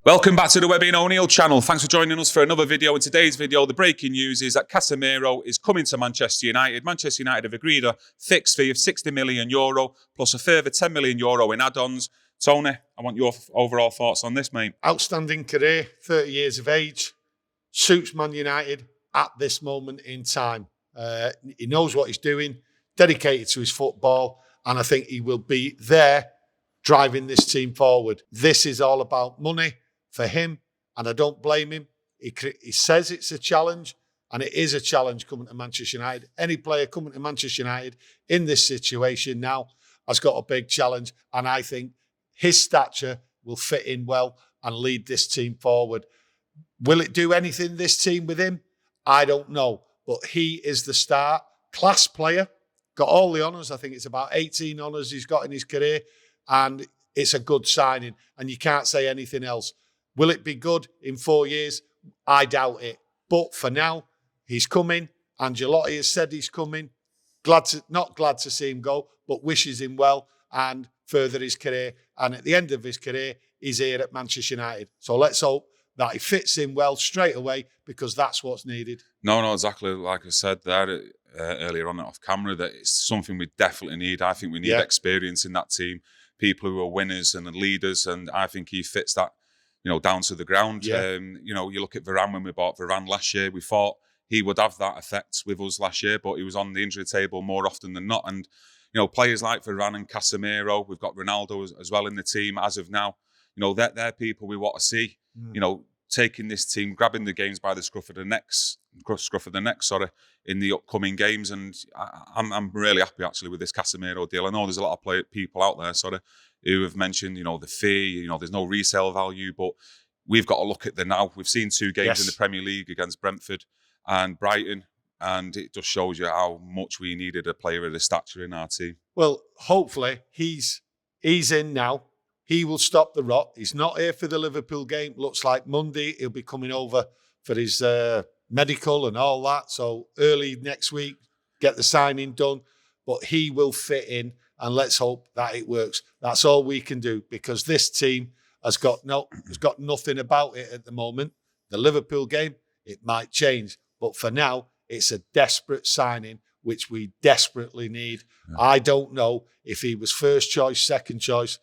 Welcome back to the Webby O'Neill channel. Thanks for joining us for another video. In today's video, the breaking news is that Casemiro is coming to Manchester United. Manchester United have agreed a fixed fee of €60 million plus a further €10 million in add-ons. Tony, I want your overall thoughts on this, mate. Outstanding career, 30 years of age, suits Man United at this moment in time. He knows what he's doing, dedicated to his football, and I think he will be there driving this team forward. This is all about money for him, and I don't blame him. He says it's a challenge, and it is a challenge coming to Manchester United. Any player coming to Manchester United in this situation now has got a big challenge, and I think his stature will fit in well and lead this team forward. Will it do anything, this team, with him? I don't know, but he is the start. Class player, got all the honours. I think it's about 18 honours he's got in his career, and it's a good signing, and you can't say anything else. Will it be good in 4 years? I doubt it. But for now, he's coming. Ancelotti has said he's coming. Not glad to see him go, but wishes him well and further his career. And at the end of his career, he's here at Manchester United. So let's hope that he fits in well straight away, because that's what's needed. No, exactly like I said there earlier on off camera, that it's something we definitely need. I think we need experience in that team, people who are winners and leaders, and I think he fits that, down to the ground. You look at Varane. When we bought Varane last year, we thought he would have that effect with us last year, but he was on the injury table more often than not. And, players like Varane and Casemiro, we've got Ronaldo as well in the team as of now. They're people we want to see, taking this team, grabbing the games by the scruff of the neck, in the upcoming games. And I'm really happy actually with this Casemiro deal. I know there's a lot of people out there who have mentioned, the fee, there's no resale value, but we've got to look at the now. We've seen 2 games in the Premier League against Brentford and Brighton, and it just shows you how much we needed a player of this stature in our team. Well, hopefully he's in now. He will stop the rot. He's not here for the Liverpool game. Looks like Monday he'll be coming over for his medical and all that. So early next week, get the signing done. But he will fit in, and let's hope that it works. That's all we can do, because this team has got nothing about it at the moment. The Liverpool game, it might change. But for now, it's a desperate signing, which we desperately need. Yeah. I don't know if he was first choice, second choice,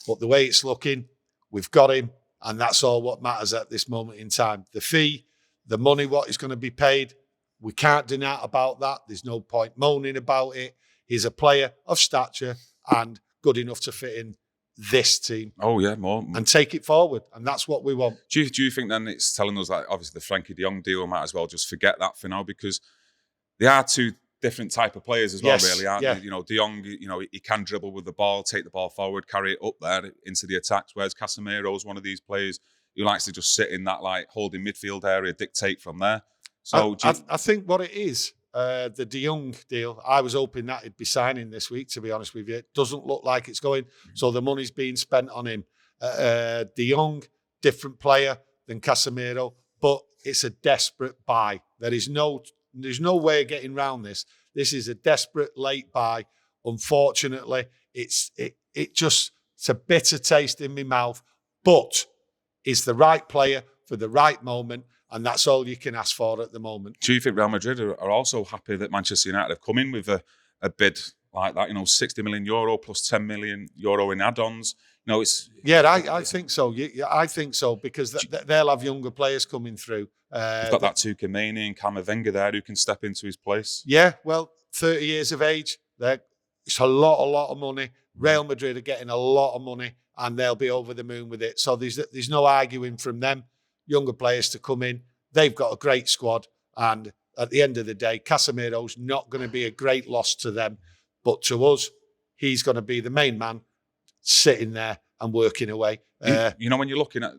but the way it's looking, we've got him, and that's all what matters at this moment in time. The fee, the money, what is going to be paid, we can't deny about that. There's no point moaning about it. He's a player of stature and good enough to fit in this team. Oh, yeah, more. And take it forward, and that's what we want. Do you think then it's telling us that obviously the Frankie de Jong deal might as well just forget that for now, because they are 2 different type of players as well, really, aren't they? De Jong, he can dribble with the ball, take the ball forward, carry it up there into the attacks, whereas Casemiro is one of these players who likes to just sit in that holding midfield area, dictate from there. So I think what it is, the De Jong deal, I was hoping that he'd be signing this week, to be honest with you. It doesn't look like it's going, so the money's being spent on him. De Jong, different player than Casemiro, but it's a desperate buy. There's no way of getting around this. This is a desperate late buy. Unfortunately, it's a bitter taste in my mouth, but he's the right player for the right moment, and that's all you can ask for at the moment. Do you think Real Madrid are also happy that Manchester United have come in with a bid like that? €60 million plus €10 million in add-ons. I think so. I think so, because they'll have younger players coming through. You've got that Tuchemani and Camavinga there who can step into his place. Yeah, well, 30 years of age. It's a lot of money. Real Madrid are getting a lot of money, and they'll be over the moon with it. So there's no arguing from them. Younger players to come in. They've got a great squad, and at the end of the day, Casemiro's not going to be a great loss to them, but to us, he's going to be the main man sitting there and working away. When you're looking at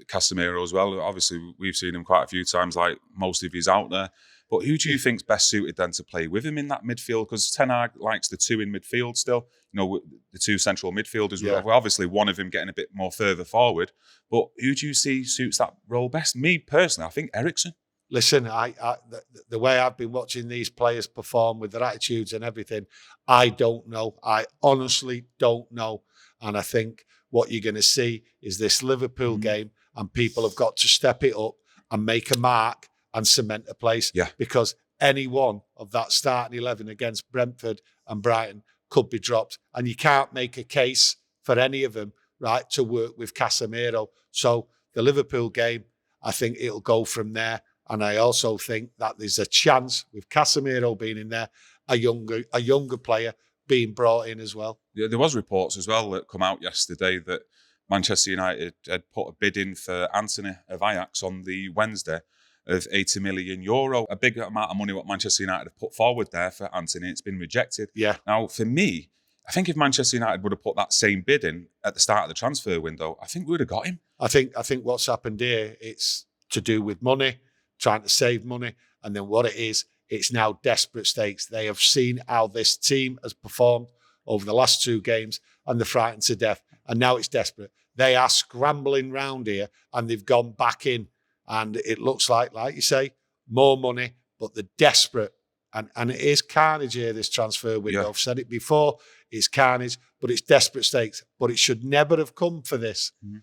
Casemiro as well, obviously we've seen him quite a few times, like most of he's out there. But who do you think's best suited then to play with him in that midfield? Because Ten Hag likes the 2 in midfield still. The 2 central midfielders. Yeah. Well, obviously one of him getting a bit more further forward. But who do you see suits that role best? Me personally, I think Eriksen. Listen, the way I've been watching these players perform with their attitudes and everything, I don't know. I honestly don't know. And I think what you're going to see is this Liverpool game, and people have got to step it up and make a mark and cement a place. Yeah. Because any one of that starting 11 against Brentford and Brighton could be dropped. And you can't make a case for any of them, right, to work with Casemiro. So the Liverpool game, I think it'll go from there. And I also think that there's a chance with Casemiro being in there, a younger player being brought in as well. Yeah, there was reports as well that come out yesterday that Manchester United had put a bid in for Anthony of Ajax on the Wednesday of €80 million. A big amount of money what Manchester United have put forward there for Anthony. It's been rejected. Yeah. Now, for me, I think if Manchester United would have put that same bid in at the start of the transfer window, I think we would have got him. I think what's happened here, it's to do with money, trying to save money. And then what it is, it's now desperate stakes. They have seen how this team has performed over the last 2 games and they're frightened to death. And now it's desperate. They are scrambling round here and they've gone back in. And it looks like you say, more money, but they're desperate. And it is carnage here, this transfer window. Yeah. I've said it before, it's carnage, but it's desperate stakes. But it should never have come for this. Mm-hmm.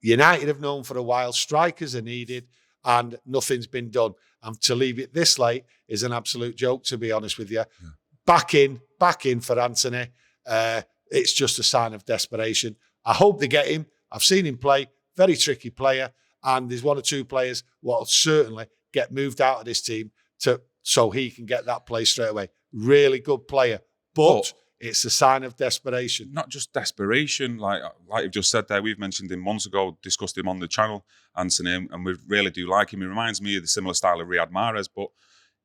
United have known for a while, strikers are needed, and nothing's been done. And to leave it this late is an absolute joke, to be honest with you. Yeah. Back in for Anthony. It's just a sign of desperation. I hope they get him. I've seen him play, very tricky player. And there's 1 or 2 players what will certainly get moved out of this team so he can get that place straight away. Really good player. But it's a sign of desperation. Not just desperation, like you've just said there, we've mentioned him months ago, discussed him on the channel, Anthony, and we really do like him. He reminds me of the similar style of Riyad Mahrez, but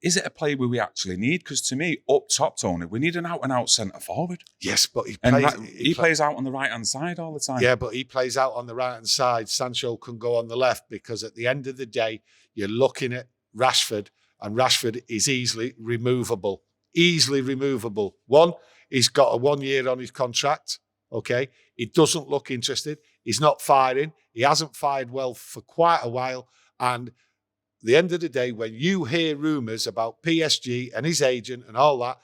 is it a player we actually need? Because to me, up top, Tony, we need an out-and-out centre-forward. Yes, but he plays out on the right-hand side all the time. Yeah, but he plays out on the right-hand side. Sancho can go on the left because at the end of the day, you're looking at Rashford, and Rashford is easily removable. Easily removable. One, he's got a 1 year on his contract, okay? He doesn't look interested. He's not firing. He hasn't fired well for quite a while, and the end of the day, when you hear rumours about PSG and his agent and all that,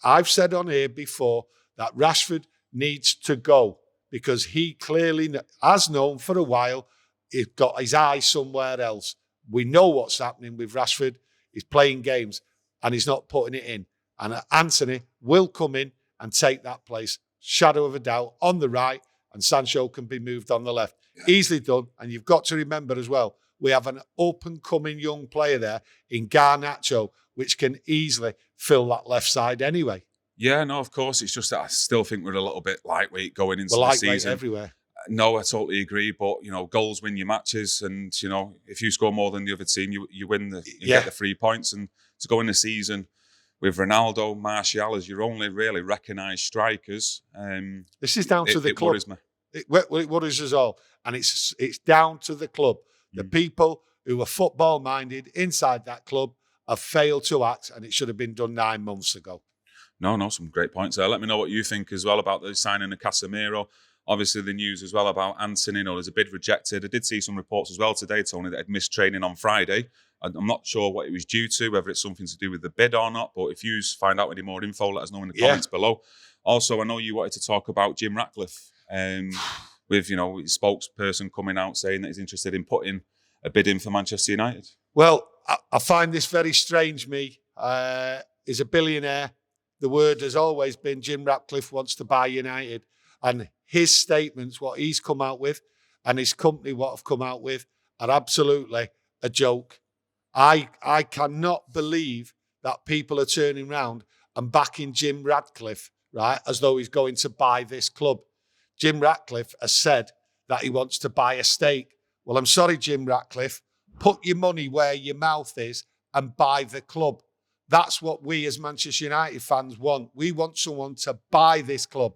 I've said on here before that Rashford needs to go because he clearly has known for a while he's got his eye somewhere else. We know what's happening with Rashford. He's playing games and he's not putting it in. And Anthony will come in and take that place, shadow of a doubt, on the right, and Sancho can be moved on the left. Yeah. Easily done. And you've got to remember as well, we have an up-and-coming young player there in Garnacho, which can easily fill that left side anyway. Yeah, no, of course. It's just that I still think we're a little bit lightweight going into the season. Everywhere. No, I totally agree. But, goals win your matches. And, if you score more than the other team, you win you get the 3 points. And to go in the season with Ronaldo, Martial as your only really recognised strikers. This is down to the club. Worries me. It worries us all. And it's down to the club. The people who are football-minded inside that club have failed to act, and it should have been done 9 months ago. No, some great points there. Let me know what you think as well about the signing of Casemiro. Obviously, the news as well about Anthony. There's a bid rejected. I did see some reports as well today, Tony, that had missed training on Friday. I'm not sure what it was due to, whether it's something to do with the bid or not, but if you find out any more info, let us know in the comments below. Also, I know you wanted to talk about Jim Ratcliffe. With, his spokesperson coming out saying that he's interested in putting a bid in for Manchester United. Well, I find this very strange, me. He's a billionaire. The word has always been Jim Ratcliffe wants to buy United. And his statements, what he's come out with, and his company, what have come out with, are absolutely a joke. I cannot believe that people are turning around and backing Jim Ratcliffe, right, as though he's going to buy this club. Jim Ratcliffe has said that he wants to buy a stake. Well, I'm sorry, Jim Ratcliffe. Put your money where your mouth is and buy the club. That's what we as Manchester United fans want. We want someone to buy this club.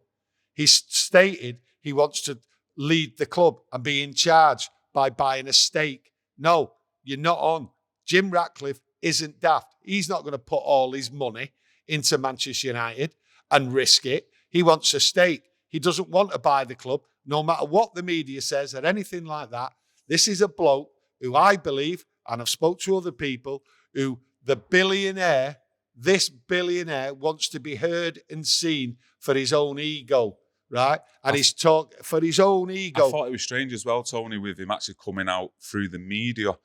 He's stated he wants to lead the club and be in charge by buying a stake. No, you're not on. Jim Ratcliffe isn't daft. He's not going to put all his money into Manchester United and risk it. He wants a stake. He doesn't want to buy the club, no matter what the media says or anything like that. This is a bloke who I believe, and I've spoke to other people, who this billionaire wants to be heard and seen for his own ego, right? And he's talking for his own ego. I thought it was strange as well, Tony, with him actually coming out through the media,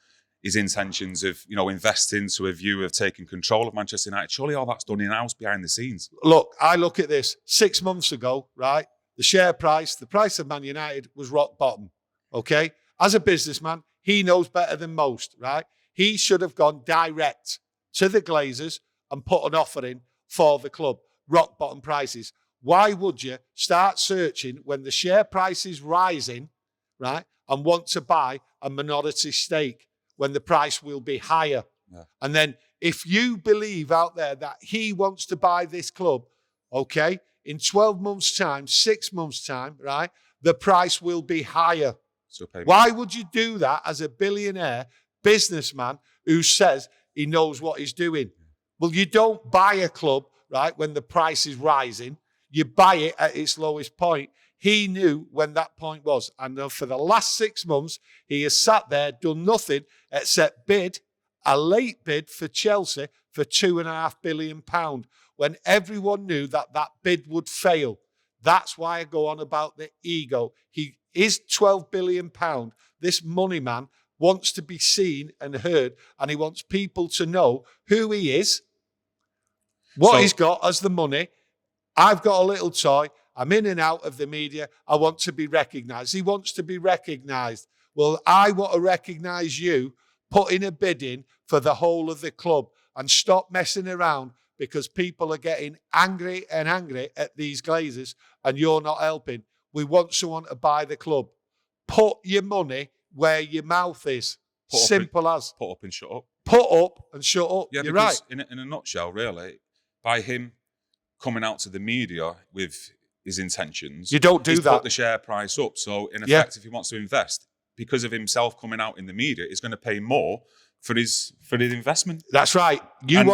his intentions of, investing to a view of taking control of Manchester United. Surely all that's done in-house behind the scenes. Look, I look at this 6 months ago, right? The share price, the price of Man United was rock bottom, okay? As a businessman, he knows better than most, right? He should have gone direct to the Glazers and put an offer in for the club. Rock bottom prices. Why would you start searching when the share price is rising, right, and want to buy a minority stake when the price will be higher? Yeah. And then if you believe out there that he wants to buy this club, okay, in 12 months' time, 6 months' time, right, the price will be higher. Why would you do that as a billionaire businessman who says he knows what he's doing? Well, you don't buy a club, right, when the price is rising. You buy it at its lowest point. He knew when that point was. And for the last 6 months, he has sat there, done nothing except bid, a late bid for Chelsea for £2.5 billion, when everyone knew that that bid would fail. That's why I go on about the ego. He is £12 billion. This money man wants to be seen and heard, and he wants people to know who he is, what he's got as the money. I've got a little toy. I'm in and out of the media. I want to be recognised. He wants to be recognised. Well, I want to recognise you putting a bid in for the whole of the club, and stop messing around, because people are getting angry and angry at these Glazers and you're not helping. We want someone to buy the club. Put your money where your mouth is. Simple as. Put up and shut up. Put up and shut up. Yeah, you're right. In a nutshell, really, by him coming out to the media with his intentions, you don't do he's that. Put the share price up. So in effect, if he wants to invest, because of himself coming out in the media, he's going to pay more for his investment. That's right.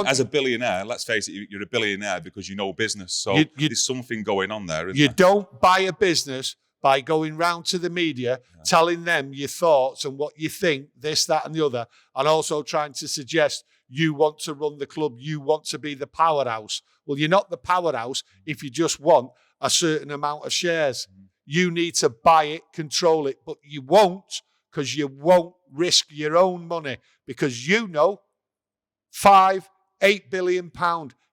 As a billionaire, let's face it, you're a billionaire because you know business. So there's something going on there. You don't buy a business by going round to the media, telling them your thoughts and what you think, this, that, and the other, and also trying to suggest you want to run the club, you want to be the powerhouse. Well, you're not the powerhouse if you just want a certain amount of shares. You need to buy it, control it, but you won't, because you won't risk your own money, because you know £5-8 billion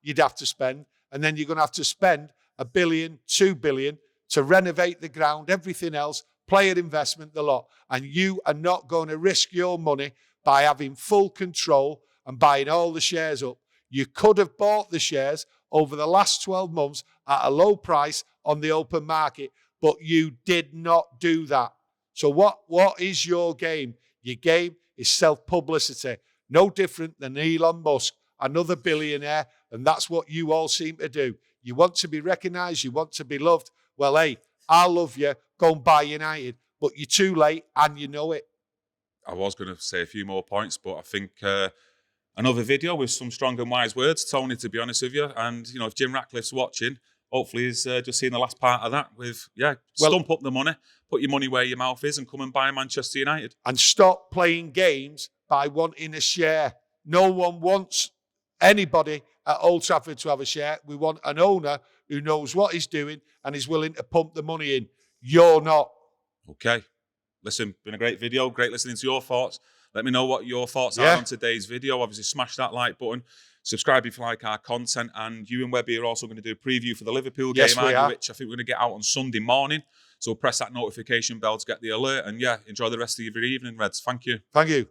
you'd have to spend, and then you're going to have to spend £1 billion, £2 billion to renovate the ground, everything else, player investment, the lot. And you are not going to risk your money by having full control and buying all the shares up. You could have bought the shares over the last 12 months at a low price on the open market, but you did not do that. So what is your game? Your game is self-publicity. No different than Elon Musk, another billionaire, and that's what you all seem to do. You want to be recognised, you want to be loved. Well, hey, I love you, go and buy United, but you're too late and you know it. I was going to say a few more points, but I think another video with some strong and wise words, Tony, to be honest with you. And, if Jim Ratcliffe's watching, hopefully he's just seen the last part of that with, stump up the money, put your money where your mouth is and come and buy Manchester United. And stop playing games by wanting a share. No one wants anybody at Old Trafford to have a share. We want an owner who knows what he's doing and is willing to pump the money in. You're not. Okay. Listen, been a great video. Great listening to your thoughts. Let me know what your thoughts are on today's video. Obviously, smash that like button. Subscribe if you like our content. And you and Webby are also going to do a preview for the Liverpool game, which I think we're going to get out on Sunday morning. So press that notification bell to get the alert. And enjoy the rest of your evening, Reds. Thank you. Thank you.